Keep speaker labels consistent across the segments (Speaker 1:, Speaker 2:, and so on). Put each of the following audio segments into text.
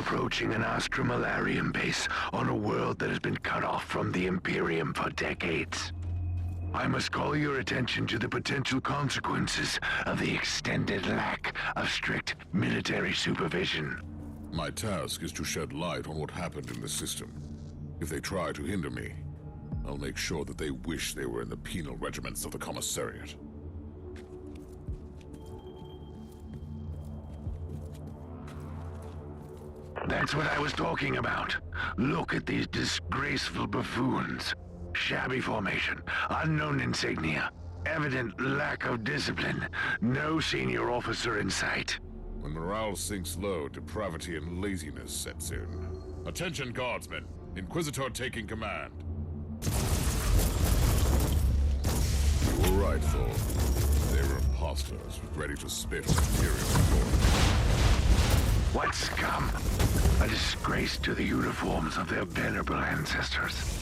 Speaker 1: approaching an Astromalarian base on a world that has been cut off from the Imperium for decades. I must call your attention to the potential consequences of the extended lack of strict military supervision.
Speaker 2: My task is to shed light on what happened in the system. If they try to hinder me, I'll make sure that they wish they were in the penal regiments of the Commissariat.
Speaker 1: That's what I was talking about. Look at these disgraceful buffoons. Shabby formation, unknown insignia, evident lack of discipline, no senior officer in sight.
Speaker 2: When morale sinks low, depravity and laziness sets in. Attention, guardsmen! Inquisitor taking command. You were right, Thor. They were imposters, ready to spit on Imperial glory.
Speaker 1: What scum! A disgrace to the uniforms of their venerable ancestors.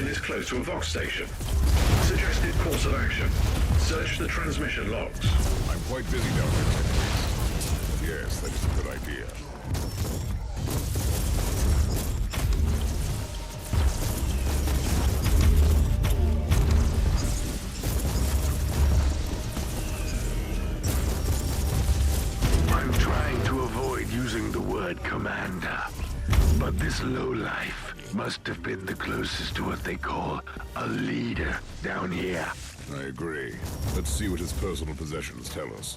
Speaker 3: Is close to a Vox station. Suggested course of action. Search the transmission logs.
Speaker 2: I'm quite busy down here, Lieutenant. Yes, that is a good idea.
Speaker 1: I'm trying to avoid using the word commander, but this lowlife must have been the closest to what they call a leader down here.
Speaker 2: I agree. Let's see what his personal possessions tell us.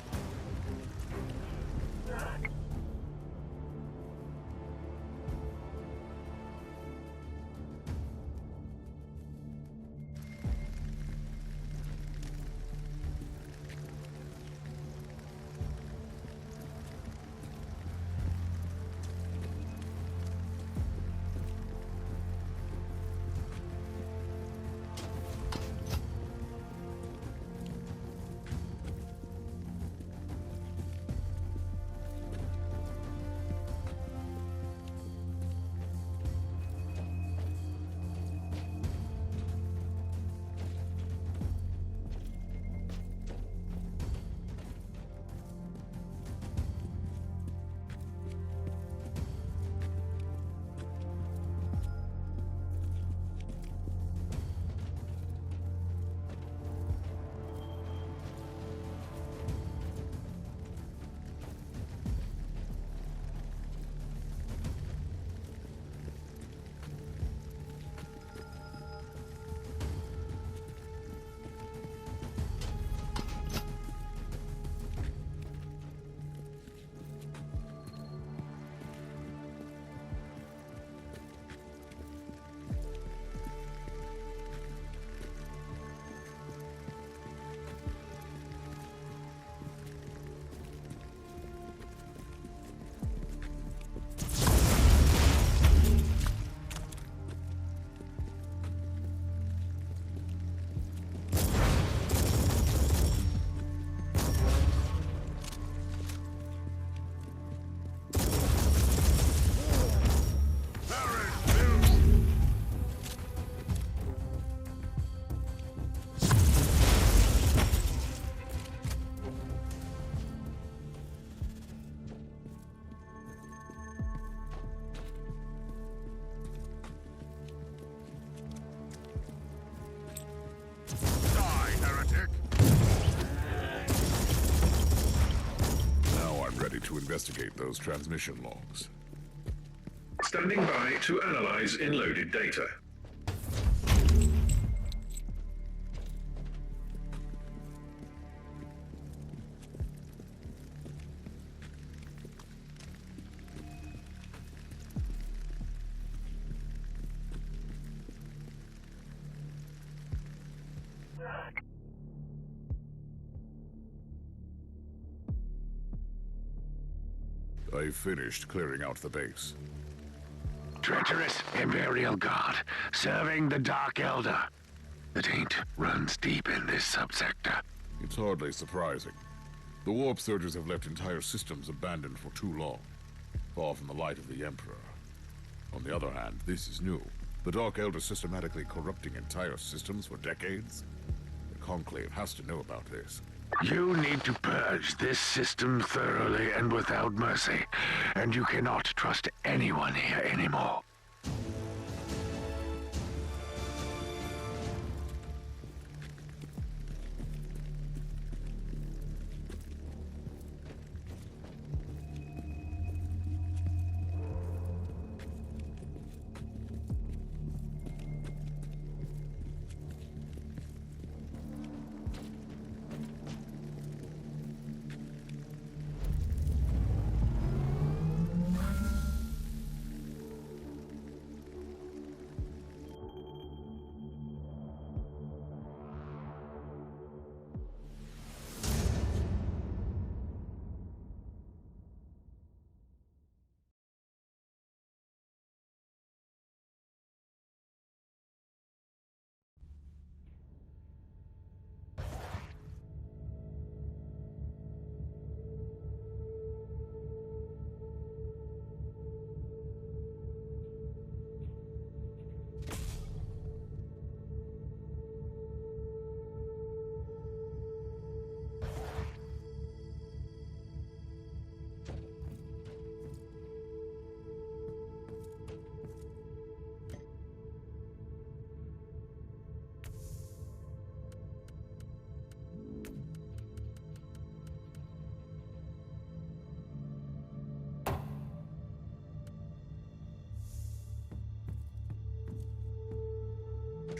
Speaker 2: ready to investigate those transmission logs.
Speaker 3: Standing by to analyze in-loaded data.
Speaker 2: I finished clearing out the base.
Speaker 1: Treacherous Imperial Guard, serving the Dark Elder. The taint runs deep in this subsector.
Speaker 2: It's hardly surprising. The warp surges have left entire systems abandoned for too long, far from the light of the Emperor. On the other hand, this is new. The Dark Elder systematically corrupting entire systems for decades? The Conclave has to know about this.
Speaker 1: You need to purge this system thoroughly and without mercy, and you cannot trust anyone here anymore.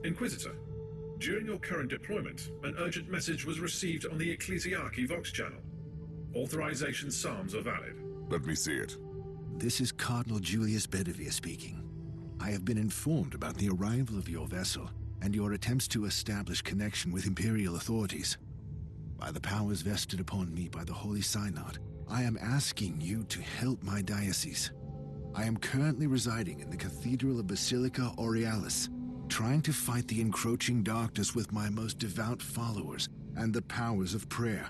Speaker 3: Inquisitor, during your current deployment, an urgent message was received on the Ecclesiarchy Vox channel. Authorization Psalms are valid.
Speaker 2: Let me see it.
Speaker 4: This is Cardinal Julius Bedivere speaking. I have been informed about the arrival of your vessel and your attempts to establish connection with Imperial authorities. By the powers vested upon me by the Holy Synod, I am asking you to help my diocese. I am currently residing in the Cathedral of Basilica Aurealis, trying to fight the encroaching darkness with my most devout followers and the powers of prayer.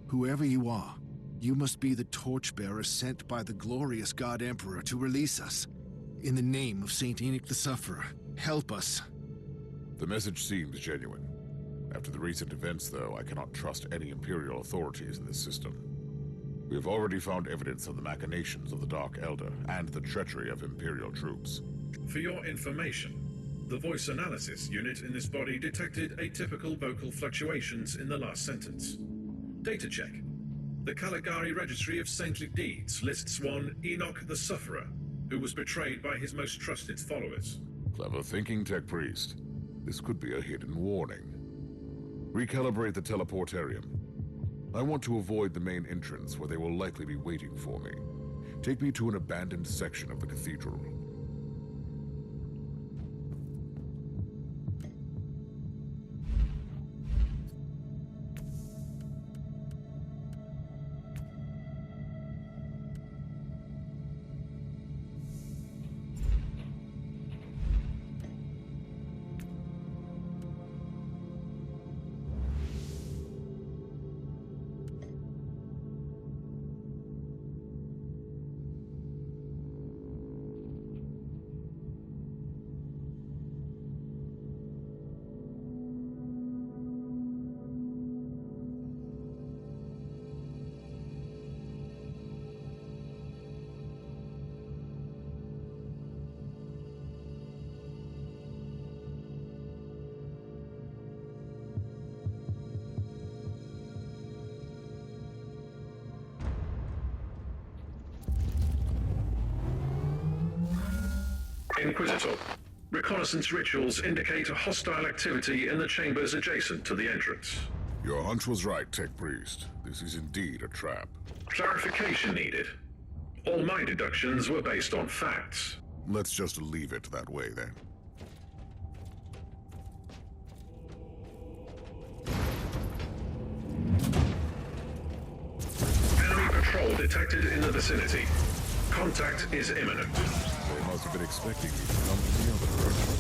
Speaker 4: Whoever you are, you must be the torchbearer sent by the glorious God Emperor to release us. In the name of Saint Enoch the Sufferer, help us.
Speaker 2: The message seems genuine. After the recent events, though, I cannot trust any Imperial authorities in this system. We have already found evidence of the machinations of the Dark Elder and the treachery of Imperial troops.
Speaker 3: For your information, the voice analysis unit in this body detected atypical vocal fluctuations in the last sentence. Data check. The Caligari Registry of Saintly Deeds lists one Enoch the Sufferer, who was betrayed by his most trusted followers.
Speaker 2: Clever thinking, Tech Priest. This could be a hidden warning. Recalibrate the teleportarium. I want to avoid the main entrance where they will likely be waiting for me. Take me to an abandoned section of the cathedral.
Speaker 3: Inquisitor, reconnaissance rituals indicate a hostile activity in the chambers adjacent to the entrance.
Speaker 2: Your hunch was right, Tech Priest. This is indeed a trap.
Speaker 3: Clarification needed. All my deductions were based on facts.
Speaker 2: Let's just leave it that way, then.
Speaker 3: Enemy patrol detected in the vicinity. Contact is imminent.
Speaker 2: They must have been expecting me to come from the other direction.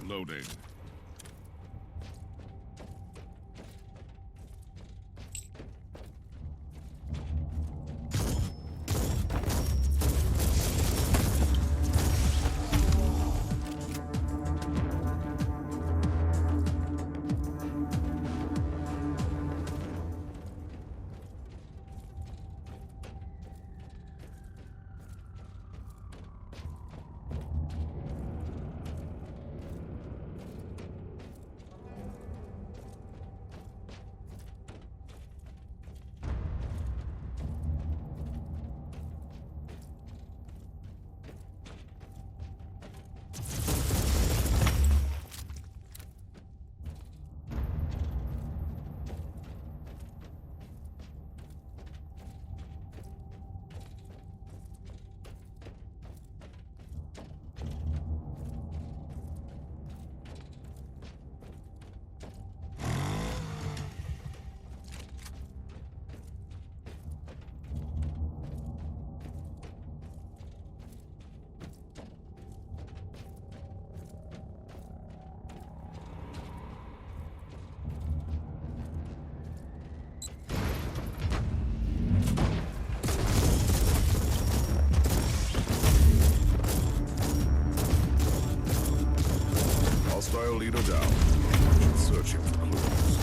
Speaker 2: Loading. Hostile leader down. Searching for clues.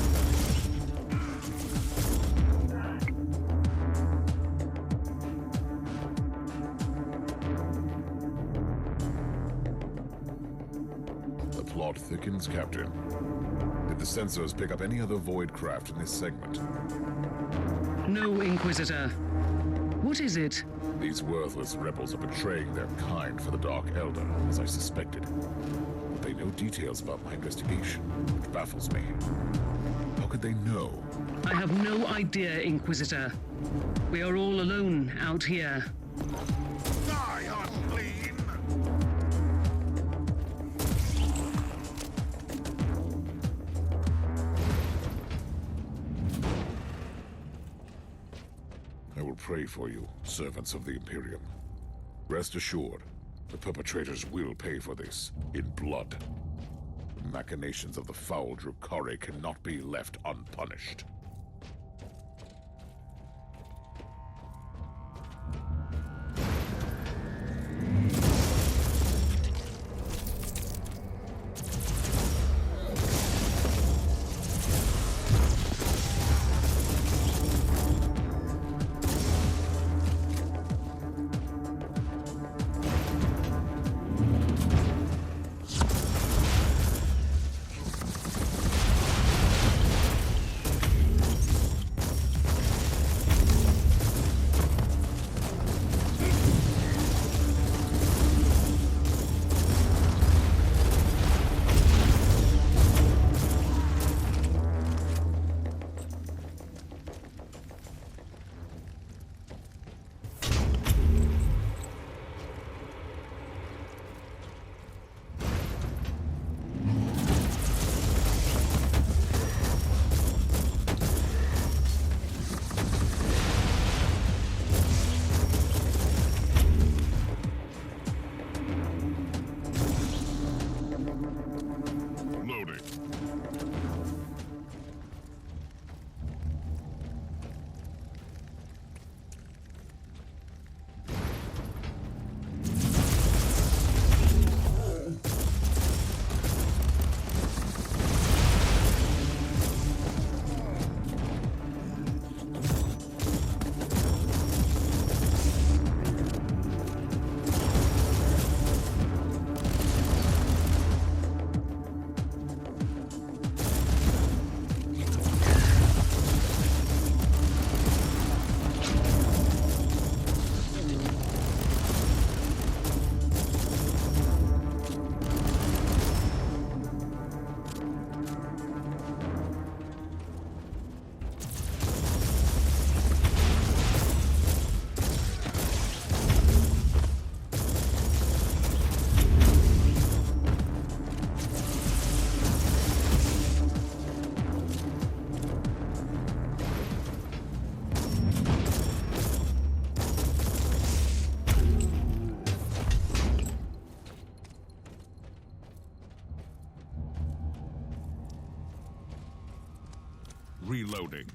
Speaker 2: The plot thickens, Captain. Did the sensors pick up any other void craft in this segment?
Speaker 5: No, Inquisitor. What is it?
Speaker 2: These worthless rebels are betraying their kind for the Dark Elder, as I suspected. But they know details about my investigation, which baffles me. How could they know?
Speaker 5: I have no idea, Inquisitor. We are all alone out here.
Speaker 2: Die, unclean! I will pray for you, servants of the Imperium. Rest assured, the perpetrators will pay for this in blood. The machinations of the foul Drukhari cannot be left unpunished. Reloading.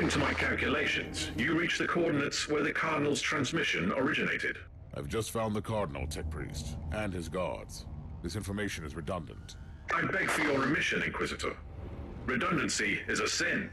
Speaker 3: According to my calculations, you reached the coordinates where the Cardinal's transmission originated.
Speaker 2: I've just found the Cardinal, Tech Priest, and his guards. This information is redundant.
Speaker 3: I beg for your remission, Inquisitor. Redundancy is a sin.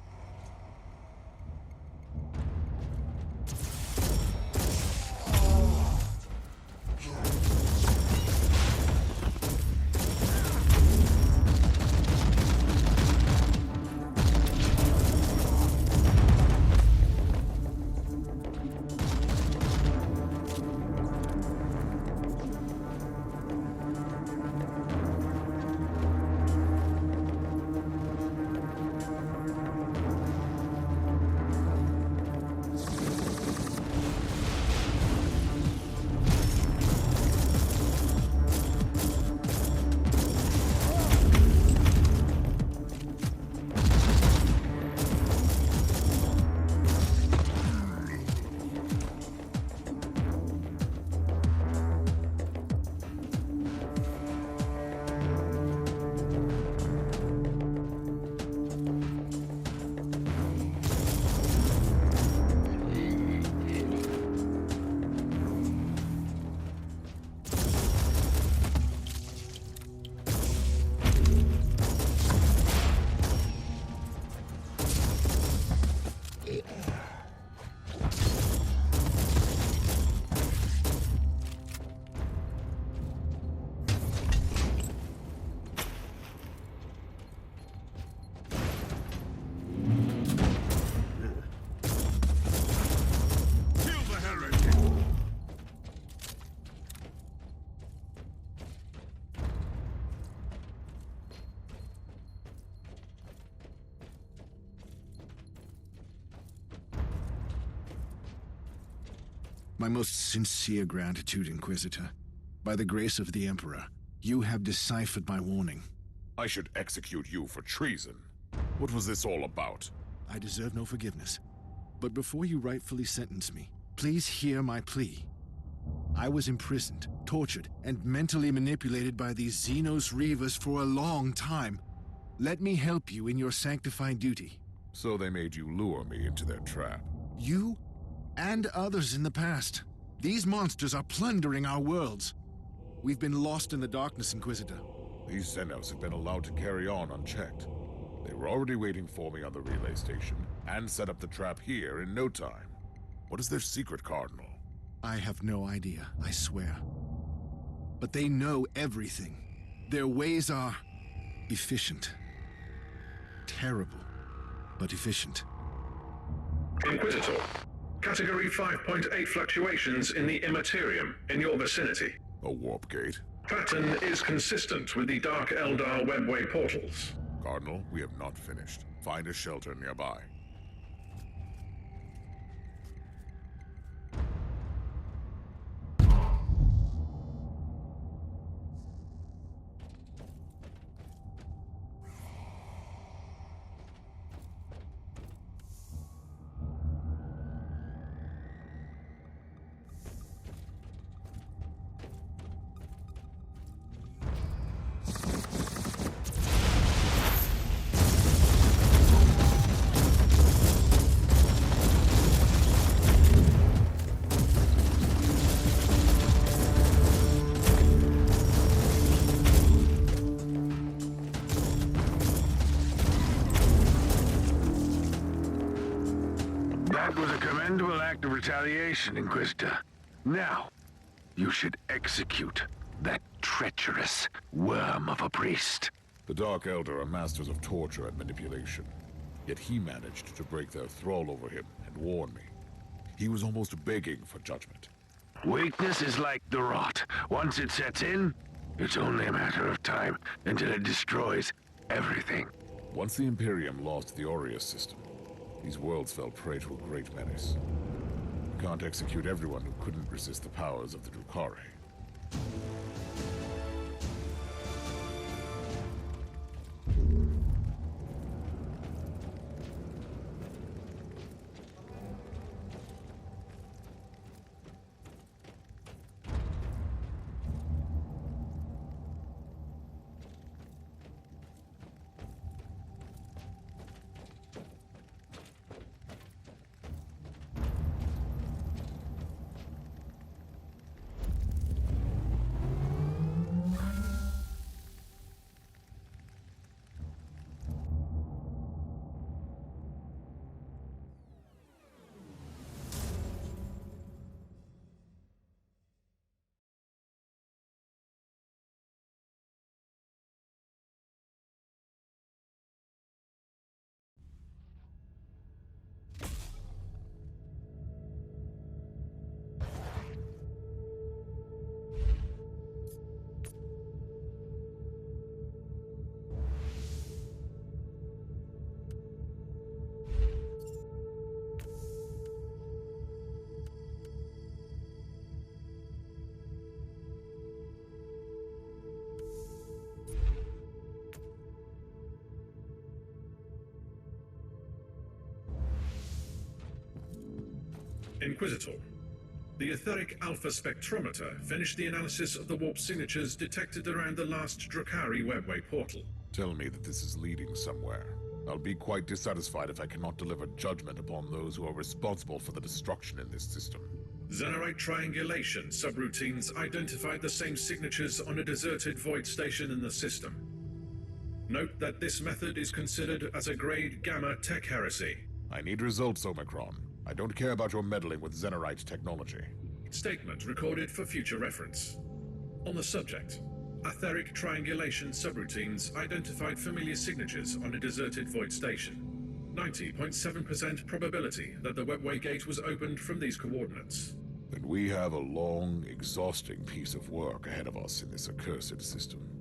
Speaker 4: My most sincere gratitude, Inquisitor. By the grace of the Emperor, you have deciphered my warning.
Speaker 2: I should execute you for treason. What was this all about?
Speaker 4: I deserve no forgiveness. But before you rightfully sentence me, please hear my plea. I was imprisoned, tortured, and mentally manipulated by these Xenos Reavers for a long time. Let me help you in your sanctified duty.
Speaker 2: So they made you lure me into their trap.
Speaker 4: You and others in the past. These monsters are plundering our worlds. We've been lost in the darkness, Inquisitor.
Speaker 2: These Xenos have been allowed to carry on unchecked. They were already waiting for me on the relay station, and set up the trap here in no time. What is their secret, Cardinal?
Speaker 4: I have no idea, I swear. But they know everything. Their ways are efficient. Terrible, but efficient.
Speaker 3: Inquisitor, Category 5.8 fluctuations in the Immaterium in your vicinity.
Speaker 2: A warp gate?
Speaker 3: Pattern is consistent with the Dark Eldar webway portals.
Speaker 2: Cardinal, we have not finished. Find a shelter nearby.
Speaker 1: commendable act of retaliation, Inquisitor. Now, you should execute that treacherous worm of a priest.
Speaker 2: The Dark Elder are masters of torture and manipulation. Yet he managed to break their thrall over him and warn me. He was almost begging for judgment.
Speaker 1: Weakness is like the rot. Once it sets in, it's only a matter of time until it destroys everything.
Speaker 2: Once the Imperium lost the Aureus system, these worlds fell prey to a great menace. You can't execute everyone who couldn't resist the powers of the Drukhari.
Speaker 3: Inquisitor. The Etheric Alpha Spectrometer finished the analysis of the warp signatures detected around the last Drukhari webway portal.
Speaker 2: Tell me that this is leading somewhere. I'll be quite dissatisfied if I cannot deliver judgment upon those who are responsible for the destruction in this system.
Speaker 3: Xenorite triangulation subroutines identified the same signatures on a deserted void station in the system. Note that this method is considered as a grade Gamma tech heresy.
Speaker 2: I need results, Omicron. I don't care about your meddling with Xenorite technology.
Speaker 3: Statement recorded for future reference. On the subject, etheric triangulation subroutines identified familiar signatures on a deserted void station. 90.7% probability that the webway gate was opened from these coordinates.
Speaker 2: Then we have a long, exhausting piece of work ahead of us in this accursed system.